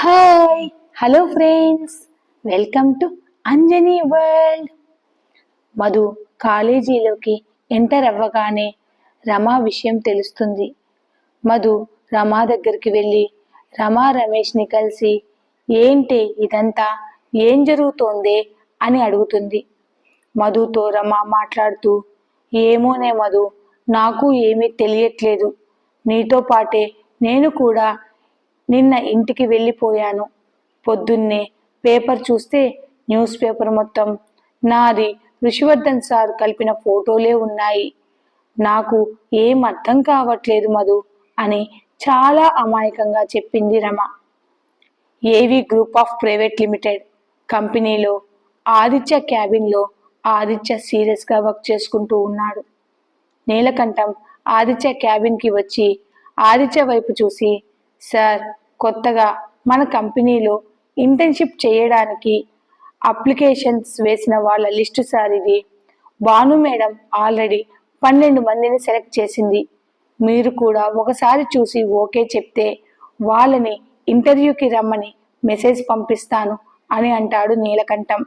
Hi hello friends, welcome to Anjani world. Madhu కాలేజీలోకి enter అవ్వగానే రమా విషయం తెలుస్తుంది. మధు రమా దగ్గరికి వెళ్ళి రమేష్ని కలిసి ఏంటి ఇదంతా, ఏం జరుగుతోంది అని అడుగుతుంది. మధుతో రమా మాట్లాడుతూ ఏమోనే మధు, నాకు ఏమీ తెలియట్లేదు. నీతో పాటే నేను కూడా నిన్న ఇంటికి వెళ్ళిపోయాను. పొద్దున్నే పేపర్ చూస్తే న్యూస్ పేపర్ మొత్తం నాది ఋషివర్ధన్ సార్ కలిపిన ఫోటోలే ఉన్నాయి. నాకు ఏం అర్థం కావట్లేదు మధు అని చాలా అమాయకంగా చెప్పింది రమ. ఏవి గ్రూప్ ఆఫ్ ప్రైవేట్ లిమిటెడ్ కంపెనీలో ఆదిత్య క్యాబిన్లో ఆదిత్య సీరియస్గా వర్క్ చేసుకుంటూ ఉన్నాడు. నీలకంఠం ఆదిత్య క్యాబిన్కి వచ్చి ఆదిత్య వైపు చూసి, సార్, కొత్తగా మన కంపెనీలో ఇంటర్న్షిప్ చేయడానికి అప్లికేషన్స్ వేసిన వాళ్ళ లిస్టు సార్ ఇది. భాను మేడం ఆల్రెడీ 12 మందిని సెలెక్ట్ చేసింది. మీరు కూడా ఒకసారి చూసి ఓకే చెప్తే వాళ్ళని ఇంటర్వ్యూకి రమ్మని మెసేజ్ పంపిస్తాను అని అంటాడు నీలకంఠం.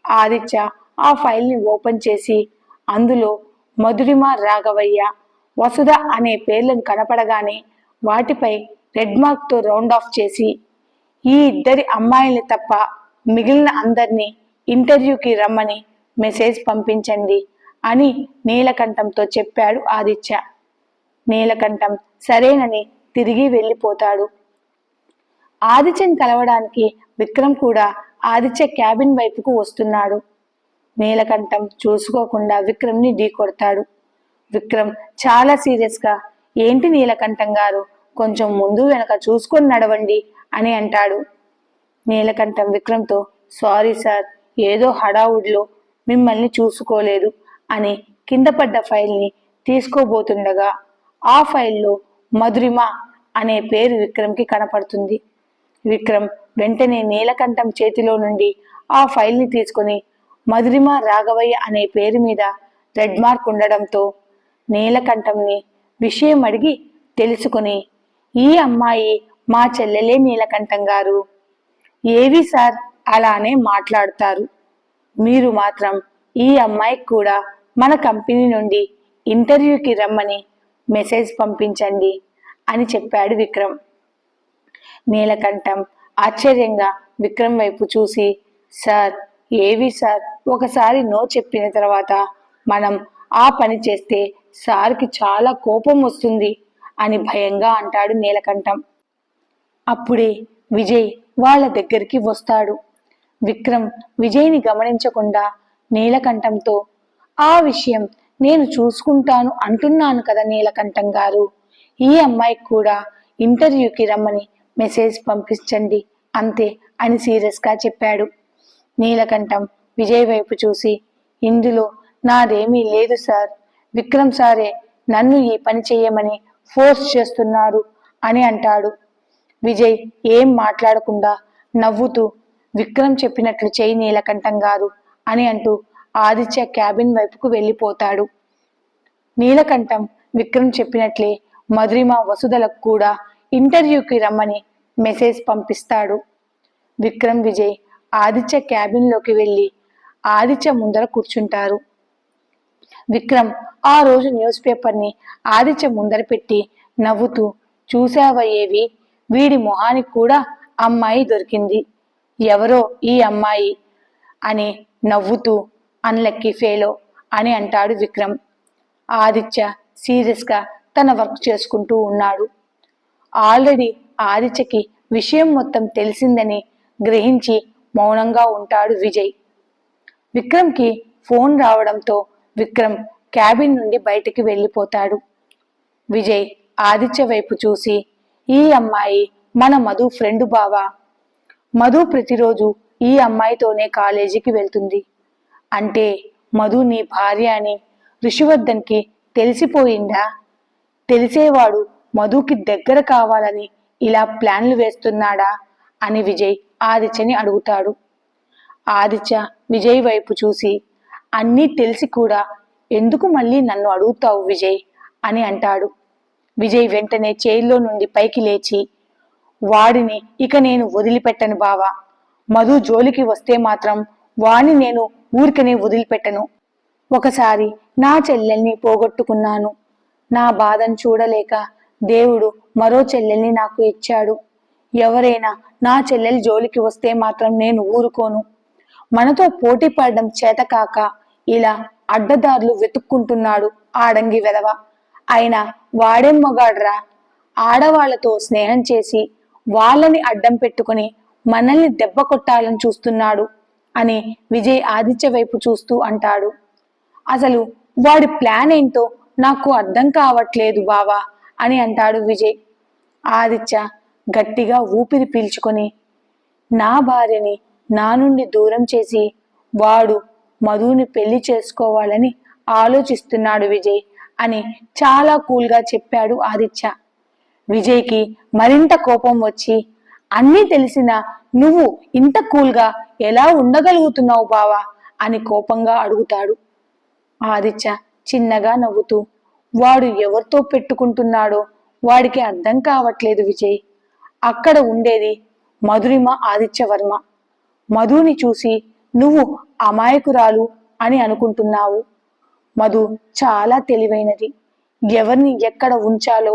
ఆదిత్య ఆ ఫైల్ని ఓపెన్ చేసి అందులో మధురిమ, రాఘవయ్య, వసుధ అనే పేర్లను కనపడగానే వాటిపై రెడ్ మార్క్తో రౌండ్ ఆఫ్ చేసి ఈ ఇద్దరి అమ్మాయిల్ని తప్ప మిగిలిన అందరినీ ఇంటర్వ్యూకి రమ్మని మెసేజ్ పంపించండి అని నీలకంఠంతో చెప్పాడు ఆదిత్య. నీలకంఠం సరేనని తిరిగి వెళ్ళిపోతాడు. ఆదిత్యని కలవడానికి విక్రమ్ కూడా ఆదిత్య క్యాబిన్ వైపుకు వస్తున్నాడు. నీలకంఠం చూసుకోకుండా విక్రమ్ని ఢీ కొడతాడు. విక్రమ్ చాలా సీరియస్గా, ఏంటి నీలకంఠం గారు, కొంచెం ముందు వెనక చూసుకొని నడవండి అని అంటాడు. నీలకంఠం విక్రమ్తో సారీ సార్, ఏదో హడావుడిలో మిమ్మల్ని చూసుకోలేదు అని కింద పడ్డ ఫైల్ని తీసుకోబోతుండగా ఆ ఫైల్లో మధురిమ అనే పేరు విక్రమ్కి కనపడుతుంది. విక్రమ్ వెంటనే నీలకంఠం చేతిలో నుండి ఆ ఫైల్ని తీసుకుని మధురిమ, రాఘవయ్య అనే పేరు మీద రెడ్ మార్క్ ఉండడంతో నీలకంఠంని విషయం అడిగి తెలుసుకుని, ఈ అమ్మాయి మా చెల్లెలే నీలకంఠం గారు. ఏవి సార్ అలానే మాట్లాడతారు, మీరు మాత్రం ఈ అమ్మాయికి కూడా మన కంపెనీ నుండి ఇంటర్వ్యూకి రమ్మని మెసేజ్ పంపించండి అని చెప్పాడు విక్రమ్. నీలకంఠం ఆశ్చర్యంగా విక్రమ్ వైపు చూసి, సార్, ఏవి సార్, ఒకసారి నో చెప్పిన తర్వాత మనం ఆ పని చేస్తే సార్కి చాలా కోపం వస్తుంది అని భయంగా అంటాడు నీలకంఠం. అప్పుడే విజయ్ వాళ్ళ దగ్గరికి వస్తాడు. విక్రమ్ విజయ్ని గమనించకుండా నీలకంఠంతో, ఆ విషయం నేను చూసుకుంటాను అంటున్నాను కదా నీలకంఠం గారు, ఈ అమ్మాయికి కూడా ఇంటర్వ్యూకి రమ్మని మెసేజ్ పంపించండి అంతే అని సీరియస్గా చెప్పాడు. నీలకంఠం విజయ్ వైపు చూసి, ఇందులో నాదేమీ లేదు సార్, విక్రమ్ సారే నన్ను ఈ పని చేయమని ఫోర్స్ చేస్తున్నారు అని అంటాడు. విజయ్ ఏం మాట్లాడకుండా నవ్వుతూ, విక్రమ్ చెప్పినట్లు చేయి నీలకంఠం గారు అని అంటూ ఆదిత్య క్యాబిన్ వైపుకు వెళ్ళిపోతాడు. నీలకంఠం విక్రమ్ చెప్పినట్లే మధురిమ, వసుధలకు కూడా ఇంటర్వ్యూకి రమ్మని మెసేజ్ పంపిస్తాడు. విక్రమ్, విజయ్ ఆదిత్య క్యాబిన్లోకి వెళ్ళి ఆదిత్య ముందర కూర్చుంటారు. విక్రమ్ ఆ రోజు న్యూస్ పేపర్ని ఆదిత్య ముందర పెట్టి నవ్వుతూ, చూసావయ్యేవి, వీడి మొహానికి కూడా అమ్మాయి దొరికింది, ఎవరో ఈ అమ్మాయి అని నవ్వుతూ, అన్లక్కీ ఫెలో అని అంటాడు విక్రమ్. ఆదిత్య సీరియస్గా తన వర్క్ చేసుకుంటూ ఉన్నాడు. ఆల్రెడీ ఆదిత్యకి విషయం మొత్తం తెలిసిందని గ్రహించి మౌనంగా ఉంటాడు విజయ్. విక్రమ్కి ఫోన్ రావడంతో విక్రమ్ క్యాబిన్ నుండి బయటికి వెళ్ళిపోతాడు. విజయ్ ఆదిత్య వైపు చూసి, ఈ అమ్మాయి మన మధు ఫ్రెండ్ బావా. మధు ప్రతిరోజు ఈ అమ్మాయితోనే కాలేజీకి వెళ్తుంది. అంటే మధు నీ భార్య అని ఋషివర్ధన్కి తెలిసిపోయిందా? తెలిసేవాడు మధుకి దగ్గర కావాలని ఇలా ప్లాన్లు వేస్తున్నాడా అని విజయ్ ఆదిత్యని అడుగుతాడు. ఆదిత్య విజయ్ వైపు చూసి, అన్నీ తెలిసి కూడా ఎందుకు మళ్ళీ నన్ను అడుగుతావు విజయ్ అని అంటాడు. విజయ్ వెంటనే చైర్లో నుండి పైకి లేచి వాడిని ఇక నేను వదిలిపెట్టను బావా. మధు జోలికి వస్తే మాత్రం వాణ్ణి నేను ఊరికనే వదిలిపెట్టను. ఒకసారి నా చెల్లెల్ని పోగొట్టుకున్నాను. నా బాధను చూడలేక దేవుడు మరో చెల్లెల్ని నాకు ఇచ్చాడు. ఎవరైనా నా చెల్లెలి జోలికి వస్తే మాత్రం నేను ఊరుకోను. మనతో పోటీ పడడం చేతకాక ఇలా అడ్డదారులు వెతుక్కుంటున్నాడు ఆడంగి వెధవ. అయినా వాడేం మగాడ్రా, ఆడవాళ్లతో స్నేహం చేసి వాళ్ళని అడ్డం పెట్టుకుని మనల్ని దెబ్బ కొట్టాలని చూస్తున్నాడు అని విజయ్ ఆదిత్య వైపు చూస్తూ అంటాడు. అసలు వాడి ప్లాన్ ఏంటో నాకు అర్థం కావట్లేదు బావా అని అంటాడు విజయ్. ఆదిత్య గట్టిగా ఊపిరి పీల్చుకొని, నా భార్యని నా నుండి దూరం చేసి వాడు మధుని పెళ్లి చేసుకోవాలని ఆలోచిస్తున్నాడు విజయ్ అని చాలా కూల్గా చెప్పాడు ఆదిత్య. విజయ్కి మరింత కోపం వచ్చి, అన్నీ తెలిసినా నువ్వు ఇంత కూల్గా ఎలా ఉండగలుగుతున్నావు బావా అని కోపంగా అడుగుతాడు. ఆదిత్య చిన్నగా నవ్వుతూ, వాడు ఎవరితో పెట్టుకుంటున్నాడో వాడికి అర్థం కావట్లేదు విజయ్. అక్కడ ఉండేది మధురిమ ఆదిత్యవర్మ. మధుని చూసి నువ్వు అమాయకురాలు అని అనుకుంటున్నావు. మధు చాలా తెలివైనది. ఎవరిని ఎక్కడ ఉంచాలో,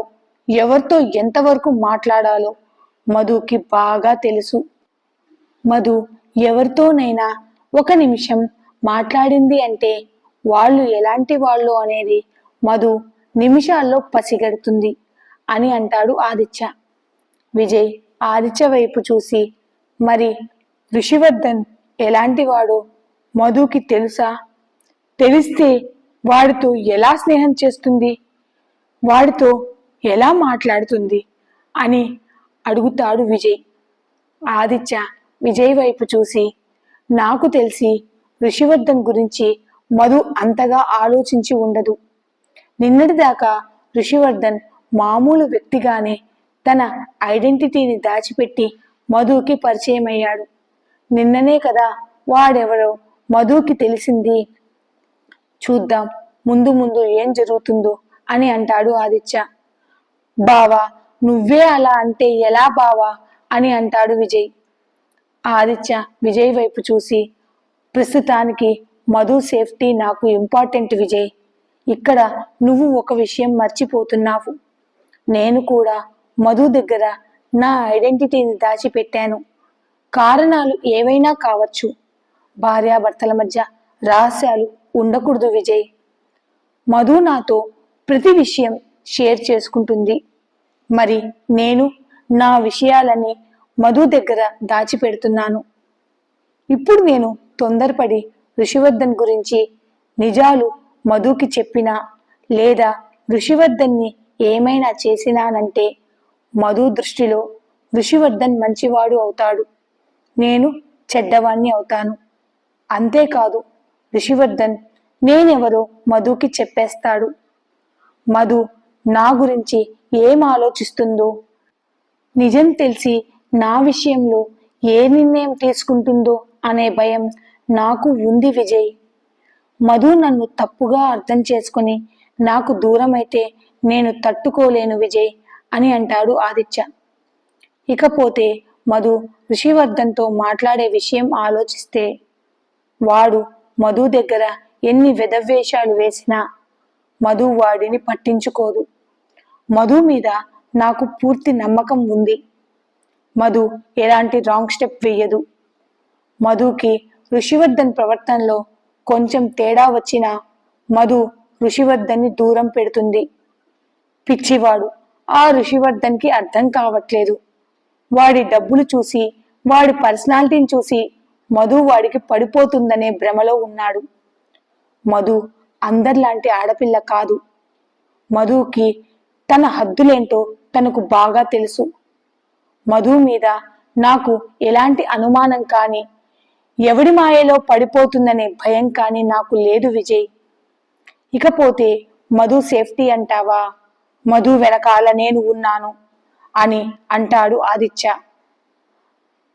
ఎవరితో ఎంతవరకు మాట్లాడాలో మధుకి బాగా తెలుసు. మధు ఎవరితోనైనా ఒక నిమిషం మాట్లాడింది అంటే వాళ్ళు ఎలాంటి వాళ్ళు అనేది మధు నిమిషాల్లో పసిగడుతుంది అని అంటాడు ఆదిత్య. విజయ్ ఆదిత్య వైపు చూసి, మరి ఋషివర్ధన్ ఎలాంటి వాడో మధుకి తెలుసా? తెలిస్తే వాడితో ఎలా స్నేహం చేస్తుంది, వాడితో ఎలా మాట్లాడుతుంది అని అడుగుతాడు విజయ్. ఆదిత్య విజయ్ వైపు చూసి, నాకు తెలిసి ఋషివర్ధన్ గురించి మధు అంతగా ఆలోచించి ఉండదు. నిన్నటిదాకా ఋషివర్ధన్ మామూలు వ్యక్తిగానే తన ఐడెంటిటీని దాచిపెట్టి మధుకి పరిచయం అయ్యాడు. నిన్ననే కదా వాడెవరో మధుకి తెలిసింది. చూద్దాం ముందు ముందు ఏం జరుగుతుందో అని అంటాడు ఆదిత్య. బావా, నువ్వే అలా అంటే ఎలా బావా అని అంటాడు విజయ్. ఆదిత్య విజయ్ వైపు చూసి, ప్రస్తుతానికి మధు సేఫ్టీ నాకు ఇంపార్టెంట్ విజయ్. ఇక్కడ నువ్వు ఒక విషయం మర్చిపోతున్నావు. నేను కూడా మధు దగ్గర నా ఐడెంటిటీని దాచిపెట్టాను. కారణాలు ఏవైనా కావచ్చు. భార్యాభర్తల మధ్య రహస్యాలు ఉండకూడదు విజయ్. మధు నాతో ప్రతి విషయం షేర్ చేసుకుంటుంది. మరి నేను నా విషయాలని మధు దగ్గర దాచిపెడుతున్నాను. ఇప్పుడు నేను తొందరపడి ఋషివర్ధన్ గురించి నిజాలు మధుకి చెప్పినా లేదా ఋషివర్ధన్ని ఏమైనా చేసినానంటే మధు దృష్టిలో ఋషివర్ధన్ మంచివాడు అవుతాడు, నేను చెడ్డవాణ్ణి అవుతాను. అంతేకాదు, ఋషివర్ధన్ నేనెవరో మధుకి చెప్పేస్తాడు. మధు నా గురించి ఏం ఆలోచిస్తుందో, నిజం తెలిసి నా విషయంలో ఏ నిర్ణయం తీసుకుంటుందో అనే భయం నాకు ఉంది విజయ్. మధు నన్ను తప్పుగా అర్థం చేసుకుని నాకు దూరమైతే నేను తట్టుకోలేను విజయ్ అని అంటాడు ఆదిత్య. ఇకపోతే మధు ఋషివర్ధన్తో మాట్లాడే విషయం ఆలోచిస్తే, వాడు మధు దగ్గర ఎన్ని వెధవేషాలు వేసినా మధు వాడిని పట్టించుకోదు. మధు మీద నాకు పూర్తి నమ్మకం ఉంది. మధు ఎలాంటి రాంగ్ స్టెప్ వేయదు. మధుకి ఋషివర్ధన్ ప్రవర్తనలో కొంచెం తేడా వచ్చినా మధు ఋషివర్ధన్ని దూరం పెడుతుంది. పిచ్చివాడు, ఆ ఋషివర్ధన్కి అర్థం కావట్లేదు. వాడి డబ్బులు చూసి, వాడి పర్సనాలిటీని చూసి మధు వాడికి పడిపోతుందనే భ్రమలో ఉన్నాడు. మధు అందరిలాంటి ఆడపిల్ల కాదు. మధుకి తన హద్దులేంటో తనకు బాగా తెలుసు. మధు మీద నాకు ఎలాంటి అనుమానం కానీ, ఎవడి మాయలో పడిపోతుందనే భయం కానీ నాకు లేదు విజయ్. ఇకపోతే మధు సేఫ్టీ అంటావా? మధు వెనకాల నేను ఉన్నాను అని అంటాడు ఆదిత్య.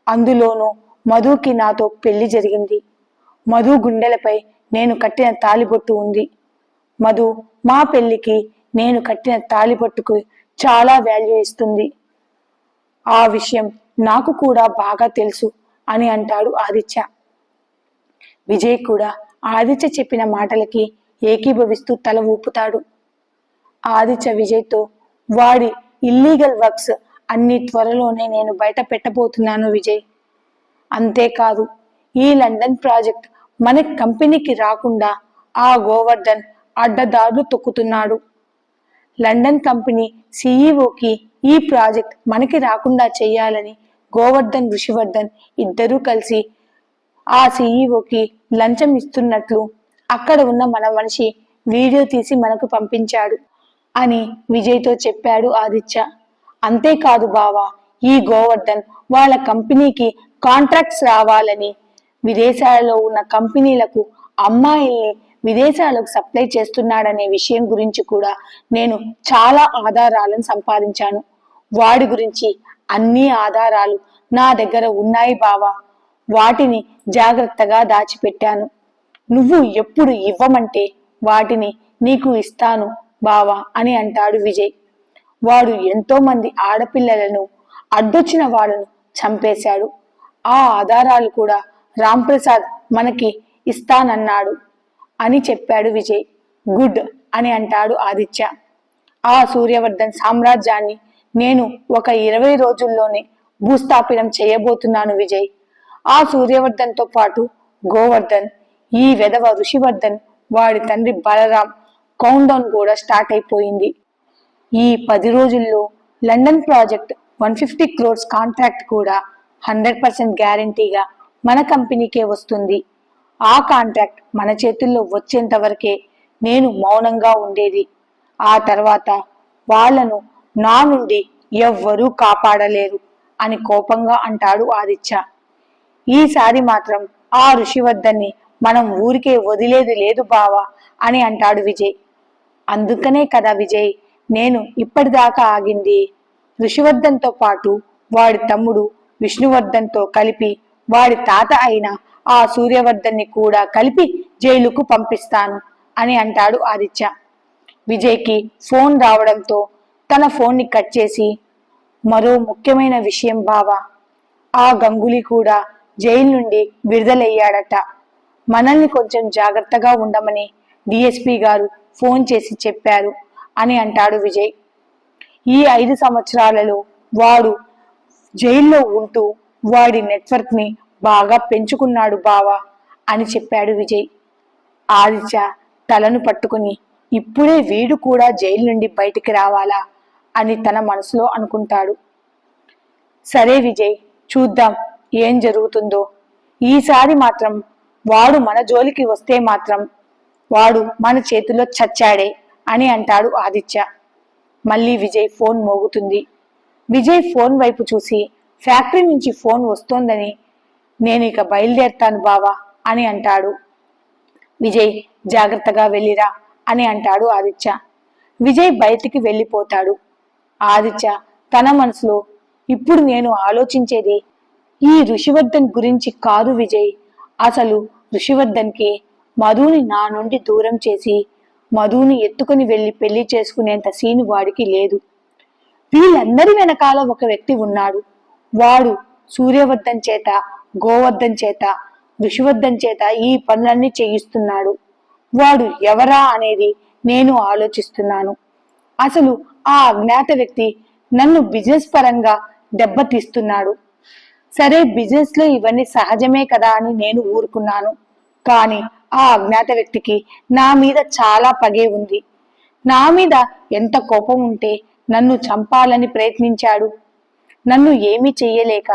అందులోనూ మధుకి నాతో పెళ్లి జరిగింది. మధు గుండెలపై నేను కట్టిన తాళిబొట్టు ఉంది. మధు మా పెళ్లికి నేను కట్టిన తాళిబొట్టుకు చాలా వాల్యూ ఇస్తుంది. ఆ విషయం నాకు కూడా బాగా తెలుసు అని అంటాడు ఆదిత్య. విజయ్ కూడా ఆదిత్య చెప్పిన మాటలకి ఏకీభవిస్తూ తల ఊపుతాడు. ఆదిత్య విజయ్తో, వాడి ఇల్లీగల్ వర్క్స్ అన్ని త్వరలోనే నేను బయట పెట్టబోతున్నాను విజయ్. అంతేకాదు, ఈ లండన్ ప్రాజెక్ట్ మన కంపెనీకి రాకుండా ఆ గోవర్ధన్ అడ్డదారులు తొక్కుతున్నాడు. లండన్ కంపెనీ సీఈఓకి ఈ ప్రాజెక్ట్ మనకి రాకుండా చేయాలని గోవర్ధన్, ఋషివర్ధన్ ఇద్దరూ కలిసి ఆ సీఈఓకి లంచం ఇస్తున్నట్లు అక్కడ ఉన్న మన మనిషి వీడియో తీసి మనకు పంపించాడు అని విజయ్తో చెప్పాడు ఆదిత్య. అంతేకాదు బావా, ఈ గోవర్ధన్ వాళ్ళ కంపెనీకి కాంట్రాక్ట్స్ రావాలని విదేశాలలో ఉన్న కంపెనీలకు అమ్మాయిల్ని విదేశాలకు సప్లై చేస్తున్నాడనే విషయం గురించి కూడా నేను చాలా ఆధారాలను సంపాదించాను. వాడి గురించి అన్ని ఆధారాలు నా దగ్గర ఉన్నాయి బావా. వాటిని జాగ్రత్తగా దాచిపెట్టాను. నువ్వు ఎప్పుడు ఇవ్వమంటే వాటిని నీకు ఇస్తాను బావా అని అంటాడు విజయ్. వాడు ఎంతో మంది ఆడపిల్లలను, అడ్డొచ్చిన వాళ్ళను చంపేశాడు. ఆ ఆధారాలు కూడా రాంప్రసాద్ మనకి ఇస్తానన్నాడు అని చెప్పాడు విజయ్. గుడ్ అని అంటాడు ఆదిత్య. ఆ సూర్యవర్ధన్ సామ్రాజ్యాన్ని నేను ఒక 20 రోజుల్లోనే భూస్థాపితం చేయబోతున్నాను విజయ్. ఆ సూర్యవర్ధన్తో పాటు గోవర్ధన్, ఈ వెధవ ఋషివర్ధన్, వాడి తండ్రి బలరాం కౌంట్ డౌన్ కూడా స్టార్ట్ అయిపోయింది. ఈ 10 రోజుల్లో లండన్ ప్రాజెక్ట్ 150 crores కాంట్రాక్ట్ కూడా 100% గ్యారంటీగా మన కంపెనీకే వస్తుంది. ఆ కాంట్రాక్ట్ మన చేతుల్లో వచ్చేంత వరకే నేను మౌనంగా ఉండేది. ఆ తర్వాత వాళ్లను నా నుండి ఎవ్వరూ కాపాడలేరు అని కోపంగా అంటాడు ఆదిత్య. ఈసారి మాత్రం ఆ ఋషివర్ధన్ని మనం ఊరికే వదిలేది లేదు బావా అని అంటాడు విజయ్. అందుకనే కదా విజయ్ నేను ఇప్పటిదాకా ఆగింది. ఋషివర్ధన్తో పాటు వాడి తమ్ముడు విష్ణువర్ధన్తో కలిపి వాడి తాత అయిన ఆ సూర్యవర్ధన్ని కూడా కలిపి జైలుకు పంపిస్తాను అని అంటాడు ఆదిత్య. విజయ్కి ఫోన్ రావడంతో తన ఫోన్ని కట్ చేసి, మరో ముఖ్యమైన విషయం బావా, ఆ గంగులీ కూడా జైలు నుండి విడుదలయ్యాడట. మనల్ని కొంచెం జాగ్రత్తగా ఉండమని డిఎస్పీ గారు ఫోన్ చేసి చెప్పారు అని అంటాడు విజయ్. ఈ 5 సంవత్సరాలలో వాడు జైల్లో ఉంటూ వాడి నెట్వర్క్ ని బాగా పెంచుకున్నాడు బావా అని చెప్పాడు విజయ్. ఆదిత్య తలను పట్టుకుని, ఇప్పుడే వీడు కూడా జైలు నుండి బయటికి రావాలా అని తన మనసులో అనుకుంటాడు. సరే విజయ్, చూద్దాం ఏం జరుగుతుందో. ఈసారి మాత్రం వాడు మన జోలికి వస్తే మాత్రం వాడు మన చేతిలో చచ్చాడే అని అంటాడు ఆదిత్య. మళ్ళీ విజయ్ ఫోన్ మోగుతుంది. విజయ్ ఫోన్ వైపు చూసి, ఫ్యాక్టరీ నుంచి ఫోన్ వస్తోందని, నేను ఇక బయలుదేరుతాను బావా అని అంటాడు. విజయ్ జాగ్రత్తగా వెళ్ళిరా అని అంటాడు ఆదిత్య. విజయ్ బయటికి వెళ్ళిపోతాడు. ఆదిత్య తన మనసులో, ఇప్పుడు నేను ఆలోచించేది ఈ ఋషివర్ధన్ గురించి కాదు విజయ్. అసలు ఋషివర్ధన్కి మధుని నా నుండి దూరం చేసి మధుని ఎత్తుకుని వెళ్లి పెళ్లి చేసుకునేంత సీను వాడికి లేదు. వీళ్ళందరి వెనకాల ఒక వ్యక్తి ఉన్నాడు. వాడు సూర్యవర్ధన్ చేత, గోవర్ధన్ చేత, ఋషివర్ధన్ చేత ఈ పనులన్నీ చేయిస్తున్నాడు. వాడు ఎవరా అనేది నేను ఆలోచిస్తున్నాను. అసలు ఆ అజ్ఞాత వ్యక్తి నన్ను బిజినెస్ పరంగా దెబ్బతీస్తున్నాడు. సరే, బిజినెస్ లో ఇవన్నీ సహజమే కదా అని నేను ఊరుకున్నాను. కానీ ఆ అజ్ఞాత వ్యక్తికి నా మీద చాలా పగే ఉంది. నా మీద ఎంత కోపం ఉంటే నన్ను చంపాలని ప్రయత్నించాడు. నన్ను ఏమీ చెయ్యలేక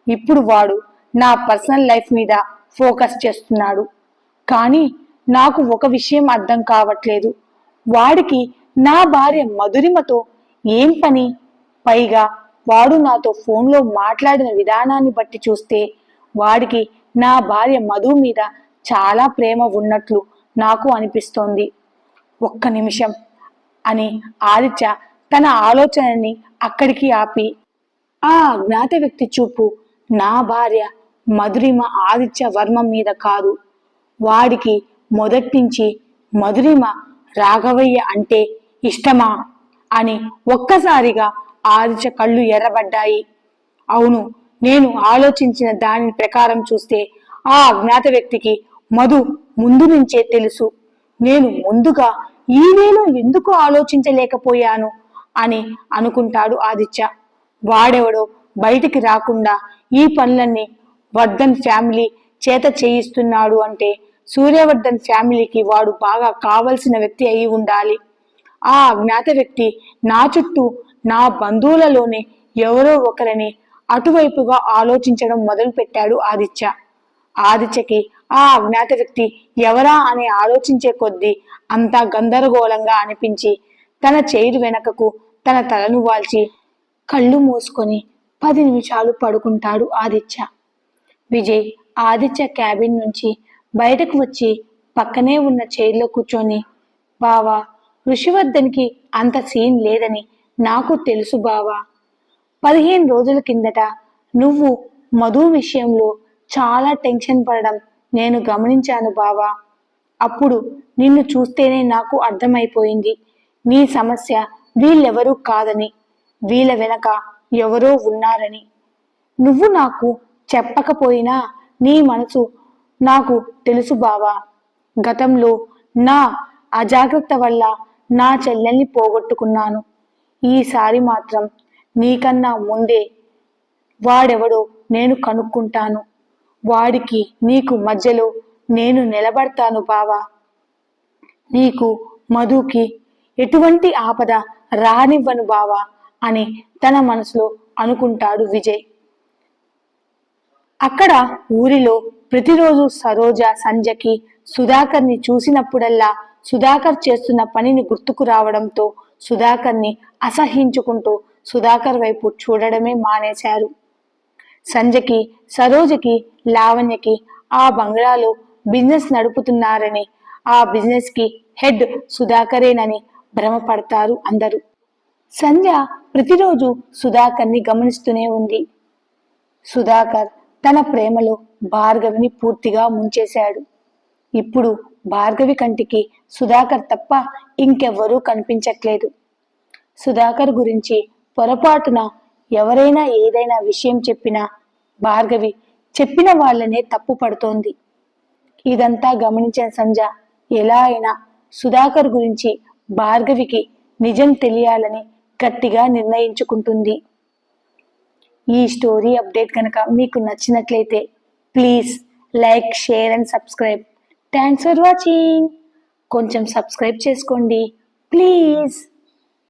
ఇప్పుడు వాడు నా పర్సనల్ లైఫ్ మీద ఫోకస్ చేస్తున్నాడు. కానీ నాకు ఒక విషయం అర్థం కావట్లేదు. వాడికి నా భార్య మధురిమతో ఏం పని? పైగా వాడు నాతో ఫోన్లో మాట్లాడిన విధానాన్ని బట్టి చూస్తే వాడికి నా భార్య మధు మీద చాలా ప్రేమ ఉన్నట్లు నాకు అనిపిస్తోంది. ఒక్క నిమిషం అని ఆదిత్య తన ఆలోచనని అక్కడికి ఆపి, ఆ అజ్ఞాత వ్యక్తి చూపు నా భార్య మధురిమ ఆదిత్య వర్మ మీద కాదు, వాడికి మొదట్నుంచి మధురిమ రాఘవయ్య అంటే ఇష్టమా అని ఒక్కసారిగా ఆదిత్య కళ్ళు ఎర్రబడ్డాయి. అవును, నేను ఆలోచించిన దాని ప్రకారం చూస్తే ఆ అజ్ఞాత వ్యక్తికి మధు ముందు నుంచే తెలుసు. నేను ముందుగా ఈ వేలో ఎందుకు ఆలోచించలేకపోయాను అని అనుకుంటాడు ఆదిత్య. వాడెవడో బయటికి రాకుండా ఈ పనులన్నీ వర్ధన్ ఫ్యామిలీ చేత చేయిస్తున్నాడు అంటే సూర్యవర్ధన్ ఫ్యామిలీకి వాడు బాగా కావలసిన వ్యక్తి అయి ఉండాలి. ఆ అజ్ఞాత వ్యక్తి నా చుట్టూ నా బంధువులలోనే ఎవరో ఒకరని అటువైపుగా ఆలోచించడం మొదలు పెట్టాడు ఆదిత్య. ఆదిత్యకి ఆ అజ్ఞాత వ్యక్తి ఎవరా అని ఆలోచించే కొద్దీ అంతా గందరగోళంగా అనిపించి తన చైరు వెనకకు తన తలను వాల్చి కళ్ళు మూసుకొని 10 నిమిషాలు పడుకుంటాడు ఆదిత్య. విజయ్ ఆదిత్య క్యాబిన్ నుంచి బయటకు వచ్చి పక్కనే ఉన్న చైర్లో కూర్చొని, బావా, ఋషివర్ధన్కి అంత సీన్ లేదని నాకు తెలుసు బావా. 15 రోజుల కిందట నువ్వు మధు విషయంలో చాలా టెన్షన్ పడడం నేను గమనించాను బావా. అప్పుడు నిన్ను చూస్తేనే నాకు అర్థమైపోయింది నీ సమస్య వీళ్ళెవరూ కాదని, వీళ్ళ వెనక ఎవరో ఉన్నారని. నువ్వు నాకు చెప్పకపోయినా నీ మనసు నాకు తెలుసు బావా. గతంలో నా అజాగ్రత్త వల్ల నా చెల్లెల్ని పోగొట్టుకున్నాను. ఈసారి మాత్రం నీకన్నా ముందే వాడెవడో నేను కనుక్కుంటాను. వాడికి నీకు మధ్యలో నేను నిలబడతాను బావా. నీకు మధుకి ఎటువంటి ఆపద రానివ్వను బావా అని తన మనసులో అనుకుంటాడు విజయ్. అక్కడ ఊరిలో ప్రతిరోజు సరోజ సంజకి సుధాకర్ని చూసినప్పుడల్లా సుధాకర్ చేస్తున్న పనిని గుర్తుకు రావడంతో సుధాకర్ని అసహించుకుంటూ సుధాకర్ వైపు చూడడమే మానేశారు. సంజకి, సరోజకి, లావణ్యకి ఆ బంగ్లాలో బిజినెస్ నడుపుతున్నారని, ఆ బిజినెస్ కి హెడ్ సుధాకరేనని భ్రమపడతారు అందరూ. సంజ ప్రతిరోజు సుధాకర్ని గమనిస్తూనే ఉంది. సుధాకర్ తన ప్రేమలో భార్గవిని పూర్తిగా ముంచేశాడు. ఇప్పుడు భార్గవి కంటికి సుధాకర్ తప్ప ఇంకెవ్వరూ కనిపించట్లేదు. సుధాకర్ గురించి పొరపాటున ఎవరైనా ఏదైనా విషయం చెప్పినా భార్గవి చెప్పిన వాళ్ళనే తప్పు పడుతోంది. ఇదంతా గమనించిన సంజ ఎలా అయినా సుధాకర్ గురించి భార్గవికి నిజం తెలియాలని గట్టిగా నిర్ణయించుకుంటుంది. ఈ స్టోరీ అప్డేట్ కనుక మీకు నచ్చినట్లయితే please like, share and subscribe. Thanks for watching. కొంచెం సబ్స్క్రైబ్ చేసుకోండి ప్లీజ్.